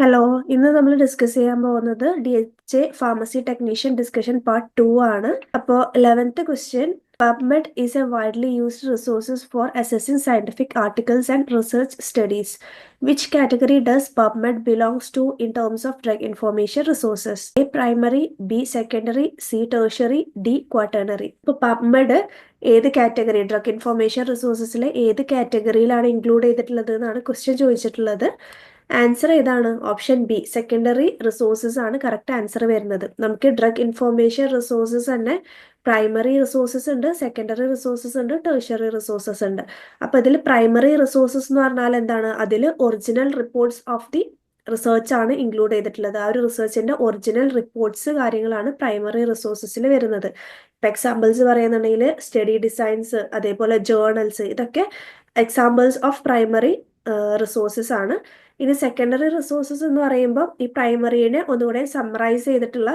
Hello, ഇന്ന് നമ്മൾ discuss ചെയ്യാൻ പോകുന്നത് DHA pharmacy technician discussion part 2 ആണ്. അപ്പോൾ 11th question, PubMed is a widely used resources for assessing scientific articles and research studies. Which category does PubMed belongs to in terms of drug information resources? A. Primary, B. Secondary, C. Tertiary, D. Quaternary. ഇപ്പോൾ PubMed ഏത് category drug information റിസോഴ്സസിലെ ഏത് കാറ്റഗറിയിലാണ് include ചെയ്തിട്ടുള്ളത് എന്നാണ് question ചോദിച്ചിട്ടുള്ളത്. Answer ഏതാണ്? Option B, secondary resources ആണ് correct answer വരുന്നത്. നമുക്ക് ഡ്രഗ് ഇൻഫോർമേഷൻ റിസോഴ്സസ് തന്നെ പ്രൈമറി റിസോഴ്സസ് ഉണ്ട്, സെക്കൻഡറി റിസോഴ്സസ് ഉണ്ട്, ടെർഷ്യറി റിസോഴ്സസ് ഉണ്ട്. അപ്പൊ ഇതിൽ പ്രൈമറി റിസോഴ്സസ് എന്ന് പറഞ്ഞാൽ എന്താണ്? അതിൽ original reports of the research ആണ് ഇൻക്ലൂഡ് ചെയ്തിട്ടുള്ളത്. ആ ഒരു റിസർച്ചിന്റെ ഒറിജിനൽ റിപ്പോർട്ട്സ് കാര്യങ്ങളാണ് പ്രൈമറി റിസോഴ്സസിൽ വരുന്നത്. ഇപ്പൊ എക്സാമ്പിൾസ് പറയുന്നുണ്ടെങ്കിൽ സ്റ്റഡി ഡിസൈൻസ്, അതേപോലെ ജേർണൽസ്, ഇതൊക്കെ എക്സാമ്പിൾസ് ഓഫ് പ്രൈമറി റിസോഴ്സസ് ആണ്. ഇനി സെക്കൻഡറി റിസോഴ്സസ് എന്ന് പറയുമ്പോൾ ഈ പ്രൈമറിനെ ഒന്നുകൂടെ സമ്മറൈസ് ചെയ്തിട്ടുള്ള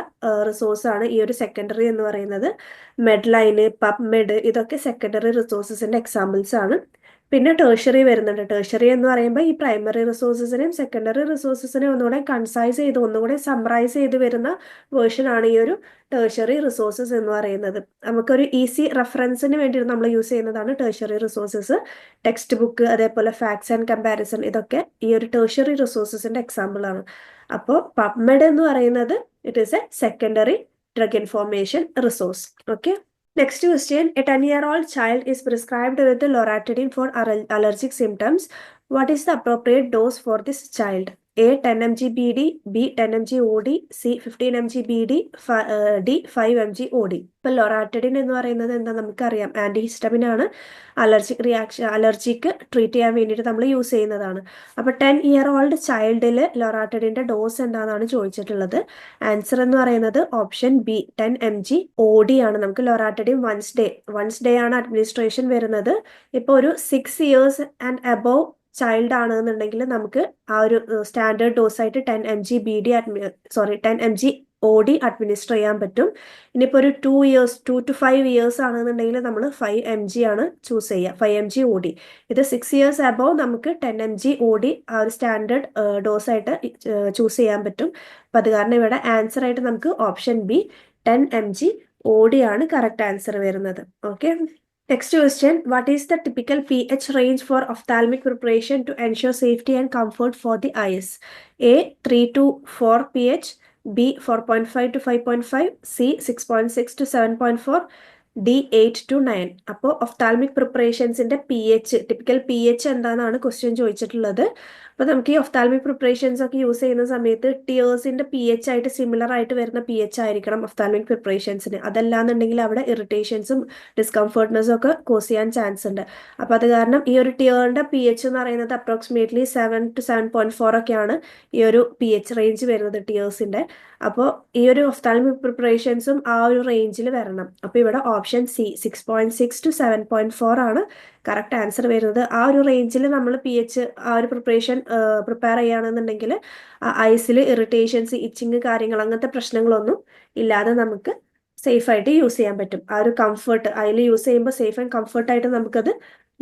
റിസോഴ്സ് ആണ് ഈ ഒരു സെക്കൻഡറി എന്ന് പറയുന്നത്. മെഡ്ലൈന്, പബ്മെഡ്, ഇതൊക്കെ സെക്കൻഡറി റിസോഴ്സസിന്റെ എക്സാമ്പിൾസ് ആണ്. പിന്നെ ടേർഷ്യറി വരുന്നുണ്ട്. ടേർഷ്യറി എന്ന് പറയുമ്പോൾ ഈ പ്രൈമറി റിസോഴ്സസിനെയും സെക്കൻഡറി റിസോഴ്സസിനെയും ഒന്നുകൂടെ കൺസൈസ് ചെയ്ത് ഒന്നുകൂടെ സമ്മറൈസ് ചെയ്ത് വരുന്ന വേർഷൻ ആണ് ഈ ഒരു ടേർഷ്യറി റിസോഴ്സസ് എന്ന് പറയുന്നത്. നമുക്കൊരു ഈസി റെഫറൻസിന് വേണ്ടി നമ്മൾ യൂസ് ചെയ്യുന്നതാണ് ടേർഷ്യറി റിസോഴ്സസ്. ടെക്സ്റ്റ് ബുക്ക്, അതേപോലെ ഫാക്ട്സ് ആൻഡ് കമ്പാരിസൺ, ഇതൊക്കെ ഈ ഒരു ടേർഷ്യറി റിസോഴ്സസിന്റെ എക്സാമ്പിൾ ആണ്. അപ്പോൾ പബ്മെഡ് എന്ന് പറയുന്നത് it is A secondary drug information resource. Okay. Next question, a 10-year-old child is prescribed with loratadine for allergic symptoms. What is the appropriate dose for this child? A. 10 mg BD, B. 10 mg OD, C. 15 mg BD, D. 5 mg OD. ഇപ്പൊ ലൊറാറ്റഡിൻ എന്ന് പറയുന്നത് എന്താ നമുക്കറിയാം, antihistamine ആണ്. അലർജിക്ക് treat ചെയ്യാൻ വേണ്ടിയിട്ട് നമ്മൾ use ചെയ്യുന്നതാണ്. അപ്പൊ 10-year-old ചൈൽഡിൽ ലൊറാറ്റഡിന്റെ ഡോസ് എന്താണെന്നാണ് ചോദിച്ചിട്ടുള്ളത്. ആൻസർ എന്ന് പറയുന്നത് ഓപ്ഷൻ ബി, 10 mg OD ആണ്. നമുക്ക് ലൊറാറ്റഡിൻ വൺസ് ഡേ ആണ് അഡ്മിനിസ്ട്രേഷൻ വരുന്നത്. ഇപ്പൊ ഒരു 6 years ആൻഡ് അബോവ് ചൈൽഡ് ആണെന്നുണ്ടെങ്കിൽ നമുക്ക് ആ ഒരു സ്റ്റാൻഡേർഡ് ഡോസ് ആയിട്ട് 10 mg BD 10 mg OD administer ചെയ്യാൻ പറ്റും. ഇനിയിപ്പോൾ ഒരു 2 to 5 years ആണെന്നുണ്ടെങ്കിൽ നമ്മൾ 5 mg ആണ് ചൂസ് ചെയ്യുക, 5 mg OD. ഇത് 6 years അബോവ് നമുക്ക് 10 mg OD ആ ഒരു സ്റ്റാൻഡേർഡ് ഡോസ് ആയിട്ട് ചൂസ് ചെയ്യാൻ പറ്റും. അപ്പം അത് കാരണം ഇവിടെ ആൻസർ ആയിട്ട് നമുക്ക് ഓപ്ഷൻ ബി 10 mg OD ആണ് കറക്റ്റ് ആൻസർ വരുന്നത്. Okay. Next question, what is the typical pH range for ophthalmic preparation to ensure safety and comfort for the eyes? A. 3 to 4 pH, B. 4.5 to 5.5, C. 6.6 to 7.4, D. 8 to 9. അപ്പോൾ ophthalmic പ്രിപ്പറേഷൻസിന്റെ typical pH എന്താണെന്നാണ് question ചോദിച്ചിട്ടുള്ളത്. അപ്പോൾ നമുക്ക് ഈ ophthalmic preparations ഒക്കെ use ചെയ്യുന്ന സമയത്ത് ടിയേഴ്സിന്റെ pH ആയിട്ട് സിമിലർ ആയിട്ട് വരുന്ന pH ആയിരിക്കണം ഒഫ്താൽമിക് പ്രിപ്പറേഷൻസിന്. അതല്ലാന്നുണ്ടെങ്കിൽ അവിടെ ഇറിറ്റേഷൻസും ഡിസ്കംഫർട്ട്നെസ്സും ഒക്കെ കോസ് ചെയ്യാൻ ചാൻസ് ഉണ്ട്. അപ്പോൾ അത് കാരണം ഈ ഒരു ടിയറിന്റെ pH എന്ന് പറയുന്നത് അപ്രോക്സിമേറ്റ്ലി 7 to 7.4 ഒക്കെയാണ് ഈ ഒരു pH റേഞ്ച് വരുന്നത് ടിയേഴ്സിന്റെ. അപ്പോൾ ഈ ഒരു ഒഫ്താൽമിക് പ്രിപ്പറേഷൻസും ആ ഒരു റേഞ്ചിൽ വരണം. അപ്പോൾ ഇവിടെ ഓപ്ഷൻ സി 6.6 to 7.4 ആണ് കറക്റ്റ് ആൻസർ വരുന്നത്. ആ ഒരു റേഞ്ചിൽ നമ്മൾ pH ആ ഒരു പ്രിപ്പറേഷൻ പ്രിപ്പയർ ചെയ്യുകയാണെന്നുണ്ടെങ്കിൽ ഐസിൽ ഇറിറ്റേഷൻസ്, ഇച്ചിങ് കാര്യങ്ങൾ, അങ്ങനത്തെ പ്രശ്നങ്ങളൊന്നും ഇല്ലാതെ നമുക്ക് സേഫ് ആയിട്ട് യൂസ് ചെയ്യാൻ പറ്റും. ആ ഒരു കംഫർട്ട് അതിൽ യൂസ് ചെയ്യുമ്പോൾ സേഫ് ആൻഡ് കംഫർട്ടായിട്ട് നമുക്കത്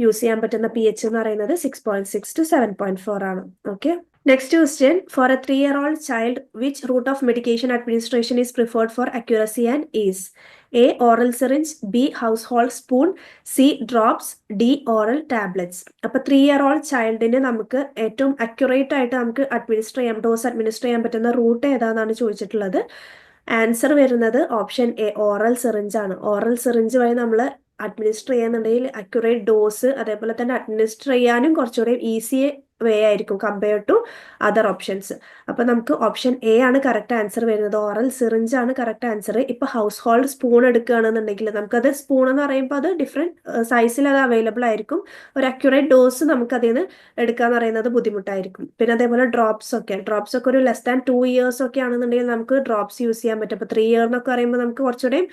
യൂസ് ചെയ്യാൻ പറ്റുന്ന pH എന്ന് പറയുന്നത് 6.6 to 7.4 ആണ്. Okay. Next question, for a 3-year-old child, which route of medication administration is preferred for accuracy and ease? A. Oral syringe, B. household spoon, C. drops, D. oral tablets. അപ്പോൾ 3-year-old ചൈൽഡിന് നമുക്ക് ഏറ്റവും accurate ആയിട്ട് നമുക്ക് dose administer ചെയ്യാൻ പറ്റുന്ന root ഏതാണെന്നാണ് ചോദിച്ചിട്ടുള്ളത്. Answer വരുന്നത് option A, oral syringe ആണ്. ഓറൽ സിറിഞ്ച് വഴി നമ്മൾ അഡ്മിനിസ്റ്റർ ചെയ്യുന്നുണ്ടെങ്കിൽ അക്യുറേറ്റ് ഡോസ്, അതേപോലെ തന്നെ അഡ്മിനിസ്റ്റർ ചെയ്യാനും കുറച്ചുകൂടി ഈസി വേ ആയിരിക്കും കമ്പയർഡ് ടു അതർ ഓപ്ഷൻസ്. അപ്പൊ നമുക്ക് ഓപ്ഷൻ എ ആണ് കറക്റ്റ് ആൻസർ വരുന്നത്. ഓറൽ സിറിഞ്ച് ആണ് കറക്റ്റ് ആൻസർ. ഇപ്പൊ ഹൗസ് ഹോൾഡ് സ്പൂൺ എടുക്കുകയാണെന്നുണ്ടെങ്കിൽ നമുക്കത് സ്പൂൺ എന്ന് പറയുമ്പോൾ അത് ഡിഫറെന്റ് സൈസിൽ അത് അവൈലബിൾ ആയിരിക്കും. ഒരു അക്യുറേറ്റ് ഡോസ് നമുക്ക് അതിൽ നിന്ന് എടുക്കാന്ന് പറയുന്നത് ബുദ്ധിമുട്ടായിരിക്കും. പിന്നെ അതേപോലെ ഡ്രോപ്സ് ഒക്കെ ഒരു ലെസ് ദാൻ 2 years ഒക്കെ ആണെന്നുണ്ടെങ്കിൽ നമുക്ക് ഡ്രോപ്സ് യൂസ് ചെയ്യാൻ പറ്റും. അപ്പൊ 3 year എന്നൊക്കെ പറയുമ്പോൾ നമുക്ക് കുറച്ചുകൂടെയും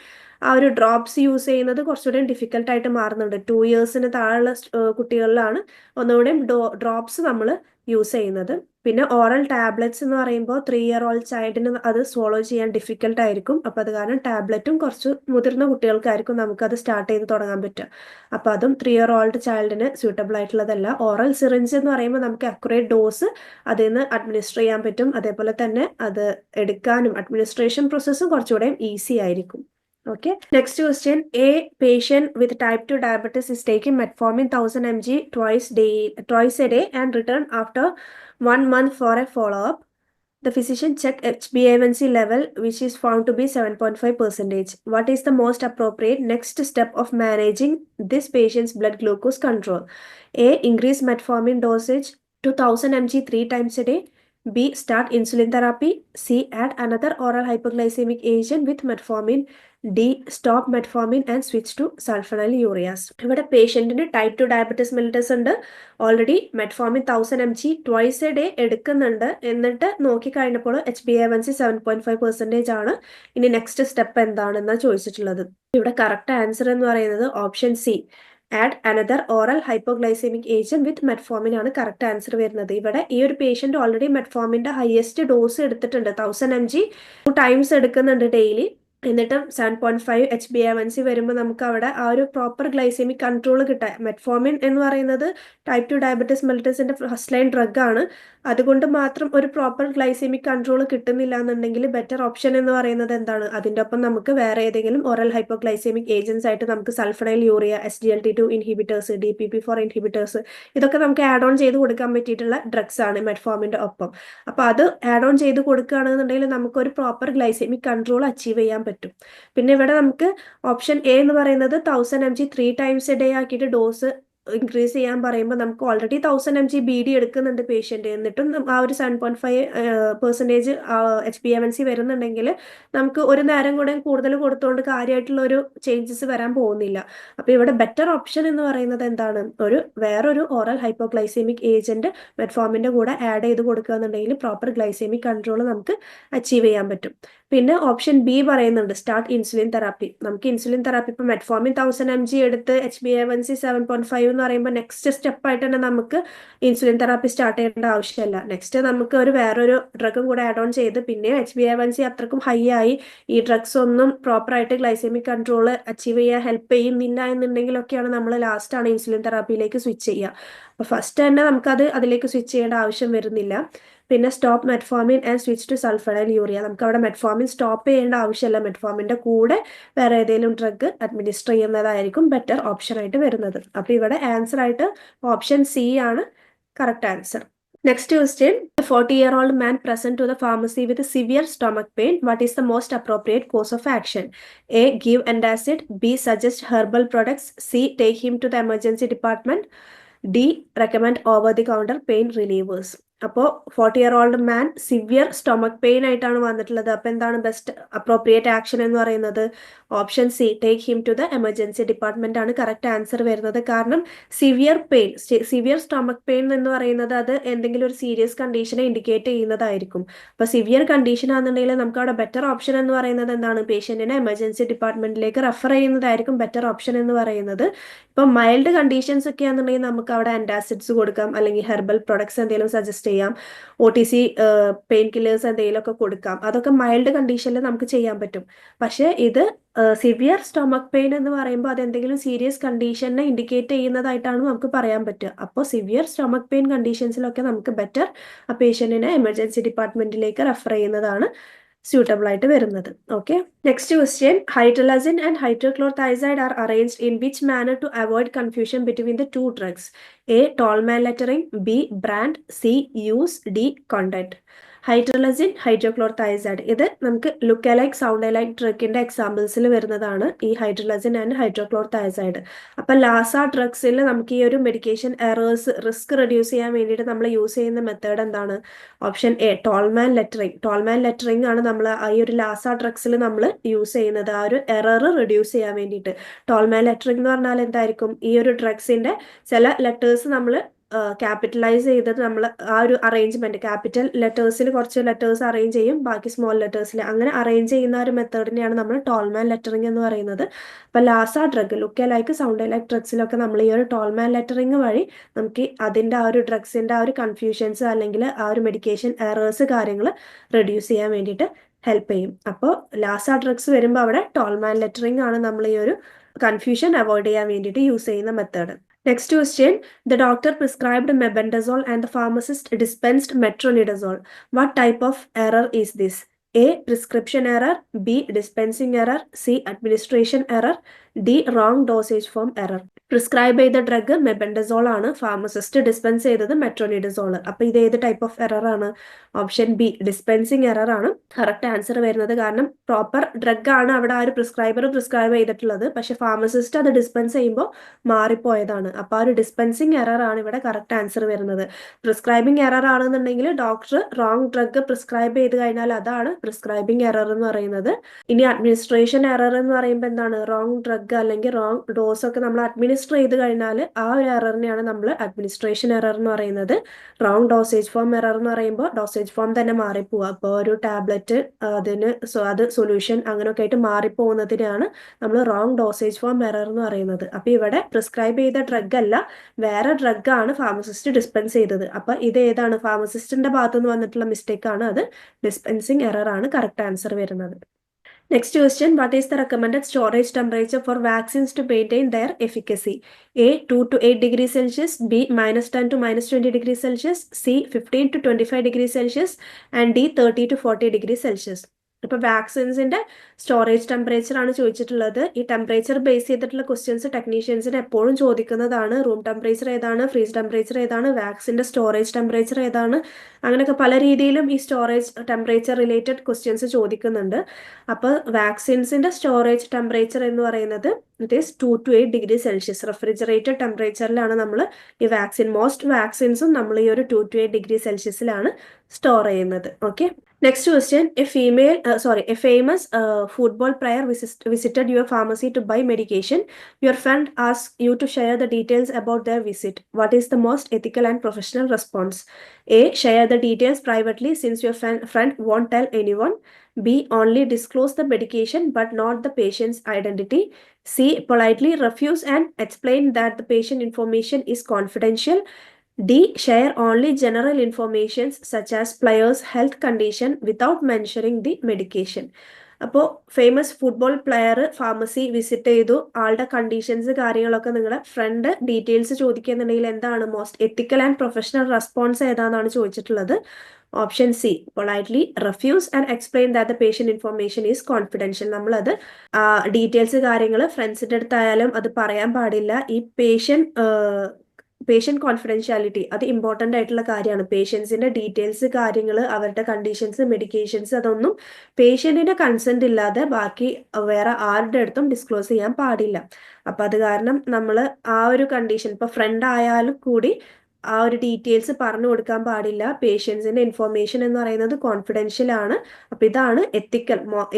ആ ഒരു ഡ്രോപ്സ് യൂസ് ചെയ്യുന്നത് കുറച്ചുകൂടെ ഡിഫിക്കൽട്ട് ആയിട്ട് മാറുന്നുണ്ട്. 2 yearsന് താഴെയുള്ള കുട്ടികളിലാണ് ഒന്നുകൂടെയും ഡ്രോപ്സ് നമ്മൾ യൂസ് ചെയ്യുന്നത്. പിന്നെ ഓറൽ ടാബ്ലറ്റ്സ് എന്ന് പറയുമ്പോൾ 3-year-old ചൈൽഡിന് അത് സ്വോളോ ചെയ്യാൻ ഡിഫിക്കൽട്ട് ആയിരിക്കും. അപ്പോൾ അത് കാരണം ടാബ്ലറ്റും കുറച്ച് മുതിർന്ന കുട്ടികൾക്കായിരിക്കും നമുക്കത് സ്റ്റാർട്ട് ചെയ്ത് തുടങ്ങാൻ പറ്റുക. അപ്പോൾ അതും 3-year-old ചൈൽഡിന് സ്യൂട്ടബിൾ ആയിട്ടുള്ളതല്ല. ഓറൽ സിറിഞ്ച് എന്ന് പറയുമ്പോൾ നമുക്ക് അക്യുറേറ്റ് ഡോസ് അതിൽ നിന്ന് അഡ്മിനിസ്റ്റർ ചെയ്യാൻ പറ്റും. അതേപോലെ തന്നെ അത് എടുക്കാനും അഡ്മിനിസ്ട്രേഷൻ പ്രോസസ്സും കുറച്ചുകൂടെ ഈസി ആയിരിക്കും. Okay. Next question. A patient with type 2 diabetes is taking metformin 1000 mg twice a day and return after 1 month for a follow-up. The physician checked HbA1c level, which is found to be 7.5%. What is the most appropriate next step of managing this patient's blood glucose control? A. Increase metformin dosage to 1000 mg 3 times a day. B. Start insulin therapy. C. Add another oral hypoglycemic agent with metformin. D. Stop metformin and switch to sulfonylureas. ഇവിടെ പേഷ്യന്റിന് type 2 diabetes mellitus ഉണ്ട്. Already metformin 1000 mg twice A day എടുക്കുന്നുണ്ട്. എന്നിട്ട് നോക്കിക്കഴിഞ്ഞപ്പോൾ HbA1c 7.5% ആണ്. ഇനി next step എന്താണെന്നാണ് ചോദിച്ചിട്ടുള്ളത്. ഇവിടെ correct answer എന്ന് പറയുന്നത് option C, add another oral hypoglycaemic agent വിത്ത് മെറ്റ്ഫോമിൻ ആണ് കറക്റ്റ് ആൻസർ വരുന്നത്. ഇവിടെ ഈ ഒരു പേഷ്യന്റ് ഓൾറെഡി മെറ്റ്ഫോമിന്റെ ഹയസ്റ്റ് ഡോസ് എടുത്തിട്ടുണ്ട്. 1000 mg 2 ടൈംസ് എടുക്കുന്നുണ്ട് ഡെയിലി. എന്നിട്ടും 7.5 HbA1c വരുമ്പോൾ നമുക്ക് അവിടെ ആ ഒരു പ്രോപ്പർ ഗ്ലൈസെമിക് കൺട്രോൾ കിട്ടാൻ, മെറ്റ്ഫോമിൻ എന്ന് പറയുന്നത് ടൈപ്പ് 2 ഡയബറ്റിസ് മെലിറ്റസിന്റെ ഫസ്റ്റ് ലൈൻ ഡ്രഗ് ആണ്. അതുകൊണ്ട് മാത്രം ഒരു പ്രോപ്പർ ഗ്ലൈസെമിക് കൺട്രോൾ കിട്ടുന്നില്ല എന്നുണ്ടെങ്കിൽ ബെറ്റർ ഓപ്ഷൻ എന്ന് പറയുന്നത് എന്താണ്? അതിൻ്റെ ഒപ്പം നമുക്ക് വേറെ ഏതെങ്കിലും ഓറൽ ഹൈപ്പോഗ്ലൈസെമിക് ഏജൻസ് ആയിട്ട് നമുക്ക് സൾഫണൈൽയൂറിയ, SGLT2 ഇൻഹിബിറ്റേഴ്സ്, DPP4 ഇൻഹിബിറ്റേഴ്സ്, ഇതൊക്കെ നമുക്ക് ആഡ് ഓൺ ചെയ്ത് കൊടുക്കാൻ പറ്റിയിട്ടുള്ള ഡ്രഗ്സ് ആണ് മെറ്റ്ഫോമിന്റെ ഒപ്പം. അപ്പോൾ അത് ആഡ് ഓൺ ചെയ്ത് കൊടുക്കുകയാണെന്നുണ്ടെങ്കിൽ നമുക്ക് ഒരു പ്രോപ്പർ ഗ്ലൈസെമിക് കൺട്രോൾ അച്ചീവ് ചെയ്യാൻ പറ്റും. പിന്നെ ഇവിടെ നമുക്ക് ഓപ്ഷൻ എ എന്ന് പറയുന്നത് 1000 mg 3 ടൈംസ് എ ഡേ ആക്കിയിട്ട് ഡോസ് ഇൻക്രീസ് ചെയ്യാൻ പറയുമ്പോൾ നമുക്ക് ഓൾറെഡി 1000 mg BD എടുക്കുന്നുണ്ട് പേഷ്യന്റ്. എന്നിട്ടും ആ ഒരു 7.5% HbA1c വരുന്നുണ്ടെങ്കിൽ നമുക്ക് ഒരു നേരം കൂടെ കൂടുതൽ കൊടുത്തുകൊണ്ട് കാര്യമായിട്ടുള്ള ഒരു ചേഞ്ചസ് വരാൻ പോകുന്നില്ല. അപ്പൊ ഇവിടെ ബെറ്റർ ഓപ്ഷൻ എന്ന് പറയുന്നത് എന്താണ്? വേറൊരു ഓറൽ ഹൈപ്പോഗ്ലൈസെമിക് ഏജന്റ് മെറ്റ്ഫോമിന്റെ കൂടെ ആഡ് ചെയ്ത് കൊടുക്കുകയെന്നുണ്ടെങ്കിൽ പ്രോപ്പർ ഗ്ലൈസെമിക് കൺട്രോൾ നമുക്ക് അച്ചീവ് ചെയ്യാൻ പറ്റും. പിന്നെ ഓപ്ഷൻ ബി പറയുന്നുണ്ട് സ്റ്റാർട്ട് ഇൻസുലിൻ തെറാപ്പി. നമുക്ക് ഇൻസുലിൻ തെറാപ്പി ഇപ്പൊ മെറ്റ്ഫോമിൻ 1000 mg എടുത്ത് HbA1c 7.5 എന്ന് പറയുമ്പോൾ നെക്സ്റ്റ് സ്റ്റെപ്പ് ആയിട്ട് തന്നെ നമുക്ക് ഇൻസുലിൻ തെറാപ്പി സ്റ്റാർട്ട് ചെയ്യേണ്ട ആവശ്യമില്ല. നെക്സ്റ്റ് നമുക്ക് വേറൊരു ഡ്രഗും കൂടെ ആഡ് ഓൺ ചെയ്ത് പിന്നെ HbA1c അത്രക്കും ഹൈ ആയി ഈ ഡ്രഗ്സ് ഒന്നും പ്രോപ്പർ ആയിട്ട് ഗ്ലൈസെമിക് കൺട്രോൾ അച്ചീവ് ചെയ്യാൻ ഹെൽപ്പ് ചെയ്യുന്നില്ല എന്നുണ്ടെങ്കിലൊക്കെയാണ് നമ്മൾ ലാസ്റ്റ് ആണ് ഇൻസുലിൻ തെറാപ്പിയിലേക്ക് സ്വിച്ച് ചെയ്യുക. അപ്പൊ ഫസ്റ്റ് തന്നെ നമുക്കത് അതിലേക്ക് സ്വിച്ച് ചെയ്യേണ്ട ആവശ്യം വരുന്നില്ല. പിന്നെ stop metformin and switch to sulfonylurea. നമുക്ക് അവിടെ മെറ്റ്ഫോമിൻ സ്റ്റോപ്പ് ചെയ്യേണ്ട ആവശ്യമില്ല. മെറ്റ്ഫോമിന്റെ കൂടെ വേറെ ഏതെങ്കിലും ഡ്രഗ് അഡ്മിനിസ്റ്റർ ചെയ്യുന്നതായിരിക്കും ബെറ്റർ ഓപ്ഷൻ ആയിട്ട് വരുന്നത്. അപ്പൊ ഇവിടെ ആൻസർ ആയിട്ട് ഓപ്ഷൻ സി ആണ് correct answer. Next question. A 40-year-old man present to the pharmacy with severe stomach pain. What is the most appropriate course of action? A. Give antacid. B. Suggest herbal products. C. Take him to the emergency department. D. Recommend over-the-counter pain relievers. അപ്പോൾ 40-year-old മാൻ severe stomach pain ആയിട്ടാണ് വന്നിട്ടുള്ളത്. അപ്പോൾ എന്താണ് best appropriate action എന്ന് പറയുന്നത്? Option C, take him to the emergency department ആണ് correct answer വരുന്നത്. കാരണം severe pain, severe stomach pain എന്ന് പറയുന്നത് അത് എന്തെങ്കിലും ഒരു സീരിയസ് കണ്ടീഷനെ ഇൻഡിക്കേറ്റ് ചെയ്യുന്നതായിരിക്കും. അപ്പോൾ സിവിയർ കണ്ടീഷൻ ആണെന്നുണ്ടെങ്കിൽ നമുക്ക് അവിടെ ബെറ്റർ ഓപ്ഷൻ എന്ന് പറയുന്നത് എന്താണ്? പേഷ്യന്റിനെ എമർജൻസി ഡിപ്പാർട്ട്മെന്റിലേക്ക് റെഫർ ചെയ്യുന്നതായിരിക്കും ബെറ്റർ ഓപ്ഷൻ എന്ന് പറയുന്നത്. ഇപ്പം മൈൽഡ് കണ്ടീഷൻസ് ഒക്കെ ആണെന്നുണ്ടെങ്കിൽ നമുക്ക് അവിടെ ആന്റാസിഡ്സ് കൊടുക്കാം, അല്ലെങ്കിൽ ഹെർബൽ പ്രൊഡക്ട്സ് എന്തെങ്കിലും സജസ്റ്റ് ചെയ്യാം, OTC പെയിൻ കില്ലേഴ്സ് എന്തെങ്കിലുമൊക്കെ കൊടുക്കാം. അതൊക്കെ മൈൽഡ് കണ്ടീഷനിൽ നമുക്ക് ചെയ്യാൻ പറ്റും. പക്ഷേ ഇത് സിവിയർ സ്റ്റൊമക് പെയിൻ എന്ന് പറയുമ്പോൾ അത് എന്തെങ്കിലും സീരിയസ് കണ്ടീഷനെ ഇൻഡിക്കേറ്റ് ചെയ്യുന്നതായിട്ടാണ് നമുക്ക് പറയാൻ പറ്റുക. അപ്പോൾ സിവിയർ സ്റ്റൊമക് പെയിൻ കണ്ടീഷൻസിലൊക്കെ നമുക്ക് ബെറ്റർ ആ പേഷ്യന്റിനെ എമർജൻസി ഡിപ്പാർട്ട്മെന്റിലേക്ക് റെഫർ ചെയ്യുന്നതാണ് suitable ആയിട്ട് വരുന്നത്. Okay, next question. Hydralazine and hydrochlorothiazide are arranged in which manner to avoid confusion between the two drugs? A. Tall man lettering. B. Brand. C. Use. D. Content. Hydralazine, hydrochlorothiazide ഇത് നമുക്ക് look അലൈക്ക് sound അലൈക്ക് ഡ്രഗിന്റെ എക്സാമ്പിൾസിൽ വരുന്നതാണ് ഈ ഹൈഡ്രലസിൻ and ഹൈഡ്രോക്ലോർതൈസൈഡ്. അപ്പൊ ലാസ ഡ്രഗ്സിൽ നമുക്ക് ഈ ഒരു medication errors risk reduce ചെയ്യാൻ വേണ്ടിയിട്ട് നമ്മൾ യൂസ് ചെയ്യുന്ന മെത്തേഡ് എന്താണ്? Option A, tall man lettering. Tolman lettering ആണ് നമ്മൾ ഈ ഒരു ലാസ ഡ്രഗ്സിൽ നമ്മൾ യൂസ് ചെയ്യുന്നത് ആ ഒരു എറർ റെഡ്യൂസ് ചെയ്യാൻ വേണ്ടിയിട്ട്. ടോൾമാൻ ലെറ്ററിംഗ് എന്ന് പറഞ്ഞാൽ എന്തായിരിക്കും? ഈ ഒരു ഡ്രഗ്സിന്റെ ചില ലെറ്റേഴ്സ് നമ്മൾ ക്യാപിറ്റലൈസ് ചെയ്തത് നമ്മൾ ആ ഒരു അറേഞ്ച്മെന്റ് ക്യാപിറ്റൽ ലെറ്റേഴ്സിൽ കുറച്ച് ലെറ്റേഴ്സ് അറേഞ്ച് ചെയ്യും, ബാക്കി സ്മോൾ ലെറ്റേഴ്സിൽ അങ്ങനെ അറേഞ്ച് ചെയ്യുന്ന ഒരു മെത്തേഡിനെയാണ് നമ്മൾ ടോൾമാൻ ലെറ്ററിംഗ് എന്ന് പറയുന്നത്. അപ്പൊ LASA drug, look like sound like ഡ്രഗ്സിലൊക്കെ നമ്മൾ ഈ ഒരു ടോൾമാൻ ലെറ്ററിംഗ് വഴി നമുക്ക് അതിന്റെ ആ ഒരു ഡ്രഗ്സിന്റെ ആ ഒരു കൺഫ്യൂഷൻസ് അല്ലെങ്കിൽ ആ ഒരു മെഡിക്കേഷൻ എറേഴ്സ് കാര്യങ്ങൾ റെഡ്യൂസ് ചെയ്യാൻ വേണ്ടിയിട്ട് ഹെൽപ്പ് ചെയ്യും. അപ്പോൾ ലാസ ഡ്രഗ്സ് വരുമ്പോൾ അവിടെ ടോൾമാൻ ലെറ്ററിംഗ് ആണ് നമ്മൾ ഈ ഒരു കൺഫ്യൂഷൻ അവോയ്ഡ് ചെയ്യാൻ വേണ്ടിയിട്ട് യൂസ് ചെയ്യുന്ന method. Next question. The doctor prescribed mebendazole and the pharmacist dispensed metronidazole. What type of error is this? A. Prescription error. B. Dispensing error. C. Administration error. D. Wrong dosage form error. Prescribe ചെയ്ത drug mebendazole ആണ്, pharmacist dispense ചെയ്തത് മെട്രോണിഡസോൾ. അപ്പൊ ഇത് ഏത് type of error ആണ്? Option B, dispensing error ആണ് correct answer വരുന്നത്. കാരണം പ്രോപ്പർ ഡ്രഗ് ആണ് അവിടെ ആ ഒരു പ്രിസ്ക്രൈബർ പ്രിസ്ക്രൈബ് ചെയ്തിട്ടുള്ളത്, പക്ഷെ ഫാർമസിസ്റ്റ് അത് ഡിസ്പെൻസ് ചെയ്യുമ്പോൾ മാറിപ്പോയതാണ്. അപ്പൊ ആ ഒരു ഡിസ്പെൻസിങ് എറർ ആണ് ഇവിടെ കറക്റ്റ് ആൻസർ വരുന്നത്. പ്രിസ്ക്രൈബിങ് എറർ ആണെന്നുണ്ടെങ്കിൽ ഡോക്ടർ റോങ് ഡ്രഗ് പ്രിസ്ക്രൈബ് ചെയ്ത് കഴിഞ്ഞാൽ അതാണ് പ്രിസ്ക്രൈബിങ് എറർ എന്ന് പറയുന്നത്. ഇനി അഡ്മിനിസ്ട്രേഷൻ എറർ എന്ന് പറയുമ്പോൾ എന്താണ്? റോങ് ഡ്രഗ് അല്ലെങ്കിൽ റോങ് ഡോസ് ഒക്കെ നമ്മൾ അഡ്മിനിസ്ട്രേറ്റ് ചെയ്ത് കഴിഞ്ഞാൽ ആ ഒരു എററിനെയാണ് നമ്മൾ അഡ്മിനിസ്ട്രേഷൻ എറർ എന്ന് പറയുന്നത്. റോങ് ഡോസേജ് ഫോം എറർ എന്ന് പറയുമ്പോൾ ഡോസേജ് ഫോം തന്നെ മാറിപ്പോവുക. അപ്പോൾ ഒരു ടാബ്ലറ്റ് അതിന് അത് സൊല്യൂഷൻ അങ്ങനെയൊക്കെ ആയിട്ട് മാറിപ്പോകുന്നതിനാണ് നമ്മൾ റോങ് ഡോസേജ് ഫോം എറർ എന്ന് പറയുന്നത്. അപ്പൊ ഇവിടെ പ്രിസ്ക്രൈബ് ചെയ്ത ഡ്രഗ് അല്ല, വേറെ ഡ്രഗ് ആണ് ഫാർമസിസ്റ്റ് ഡിസ്പെൻസ് ചെയ്തത്. അപ്പൊ ഇത് ഏതാണ്? ഫാർമസിസ്റ്റിന്റെ ഭാഗത്തു നിന്ന് വന്നിട്ടുള്ള മിസ്റ്റേക്ക് ആണ്, അത് ഡിസ്പെൻസിങ് എറർ ആണ് കറക്റ്റ് ആൻസർ വരുന്നത്. Next question. What is the recommended storage temperature for vaccines to maintain their efficacy? A. 2 to 8 degrees Celsius. B. -10 to -20 degrees Celsius. C. 15 to 25 degrees Celsius. And D. 30 to 40 degrees Celsius. ഇപ്പൊ വാക്സിൻസിന്റെ storage temperature ആണ് ചോദിച്ചിട്ടുള്ളത്. ഈ temperature base ചെയ്തിട്ടുള്ള questions ടെക്നീഷ്യൻസിന് എപ്പോഴും ചോദിക്കുന്നതാണ്. Room temperature ഏതാണ്, freeze temperature ഏതാണ്, വാക്സിന്റെ സ്റ്റോറേജ് ടെമ്പറേച്ചർ ഏതാണ്, അങ്ങനെയൊക്കെ പല രീതിയിലും ഈ സ്റ്റോറേജ് ടെമ്പറേച്ചർ റിലേറ്റഡ് ക്വസ്റ്റ്യൻസ് ചോദിക്കുന്നുണ്ട്. അപ്പോൾ വാക്സിൻസിന്റെ സ്റ്റോറേജ് ടെമ്പറേച്ചർ എന്ന് പറയുന്നത് it is 2 to 8 degree Celsius. Refrigerated ടെമ്പറേച്ചറിലാണ് നമ്മൾ ഈ വാക്സിൻ, മോസ്റ്റ് വാക്സിൻസും നമ്മൾ ഈ ഒരു 2 to 8 ഡിഗ്രി സെൽഷ്യസിലാണ് സ്റ്റോർ ചെയ്യുന്നത്. Okay. Next question. A famous football player visited your pharmacy to buy medication. Your friend asked you to share the details about their visit. What is the most ethical and professional response? A. Share the details privately since your friend won't tell anyone. B. Only disclose the medication but not the patient's identity. C. Politely refuse and explain that the patient information is confidential. D. Share only general information such as player's health condition without mentioning the medication. അപ്പോൾ famous football player pharmacy visit ചെയ്തു, ആളുടെ conditions കാര്യങ്ങളൊക്കെ നിങ്ങളുടെ friend details ചോദിക്കുന്നുണ്ടെങ്കിൽ എന്താണ് most ethical and professional response ഏതാണെന്നാണ് ചോദിച്ചിട്ടുള്ളത്. Option C, politely refuse and explain that the patient information is confidential. നമ്മളത് ഡീറ്റെയിൽസ് കാര്യങ്ങൾ ഫ്രണ്ട്സിന്റെ അടുത്തായാലും അത് പറയാൻ പാടില്ല. ഈ പേഷ്യന്റ് കോൺഫിഡൻഷ്യാലിറ്റി അത് ഇമ്പോർട്ടൻ്റ് ആയിട്ടുള്ള കാര്യമാണ്. പേഷ്യൻസിന്റെ ഡീറ്റെയിൽസ് കാര്യങ്ങൾ, അവരുടെ കണ്ടീഷൻസ്, മെഡിക്കേഷൻസ് അതൊന്നും പേഷ്യന്റിന്റെ കൺസെന്റ് ഇല്ലാതെ ബാക്കി വേറെ ആരുടെ അടുത്തും ഡിസ്ക്ലോസ് ചെയ്യാൻ പാടില്ല. അപ്പൊ അത് കാരണം നമ്മൾ ആ ഒരു കണ്ടീഷൻ ഇപ്പൊ ഫ്രണ്ട് ആയാലും കൂടി ആ ഒരു ഡീറ്റെയിൽസ് പറഞ്ഞു കൊടുക്കാൻ പാടില്ല. പേഷ്യൻസിന്റെ ഇൻഫർമേഷൻ എന്ന് പറയുന്നത് കോൺഫിഡൻഷ്യൽ ആണ്. അപ്പൊ ഇതാണ്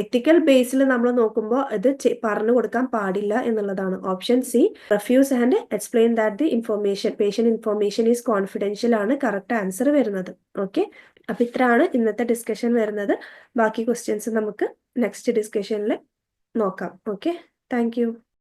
എത്തിക്കൽ ബേസിൽ നമ്മൾ നോക്കുമ്പോൾ ഇത് പറഞ്ഞു കൊടുക്കാൻ പാടില്ല എന്നുള്ളതാണ്. Option C, refuse and explain that the information patient information is confidential ആണ് കറക്റ്റ് ആൻസർ വരുന്നത്. ഓക്കെ. അപ്പൊ ഇത്രയാണ് ഇന്നത്തെ ഡിസ്കഷൻ വരുന്നത്. ബാക്കി ക്വസ്റ്റ്യൻസ് നമുക്ക് നെക്സ്റ്റ് ഡിസ്കഷനിൽ നോക്കാം. Okay, thank you.